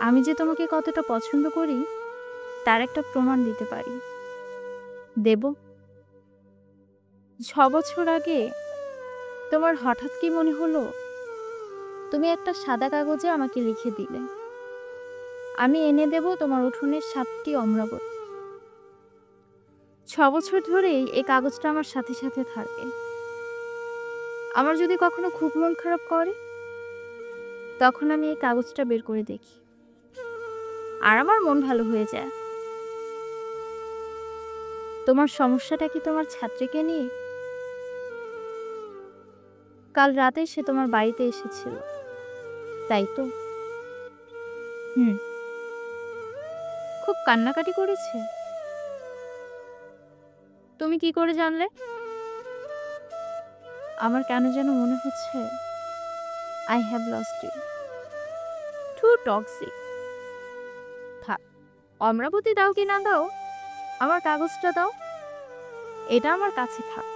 আমি যে তোমাকে কতটা পছন্দ করি তার একটা প্রমাণ দিতে পারি। দেব? ৬ বছর আগে তোমার হঠাৎ কি মনে হলো তুমি একটা সাদা কাগজে আমাকে লিখে দিলে, আমি এনে দেব তোমার উঠোনের ৭টি অমরাবতী। ৬ বছর ধরেই এই কাগজটা আমার সাথে সাথে থাকে। আমার যদি কখনো খুব মন খারাপ করে তখন আমি এই কাগজটা বের করে দেখি, আর আমার মন ভালো হয়ে যায়। তোমার সমস্যাটা কি তোমার ছাত্রীকে নিয়ে? কাল রাতে সে তোমার বাড়িতে এসেছিল, তাই তো? হুম। খুব কান্নাকাটি করেছে? তুমি কি করে জানলে? আমার কেন যেন মনে হচ্ছে I have lost you. Too toxic. থাক, অমরাবতী দাও কি না দাও, আমার কাগজটা দাও, এটা আমার কাছে থাক।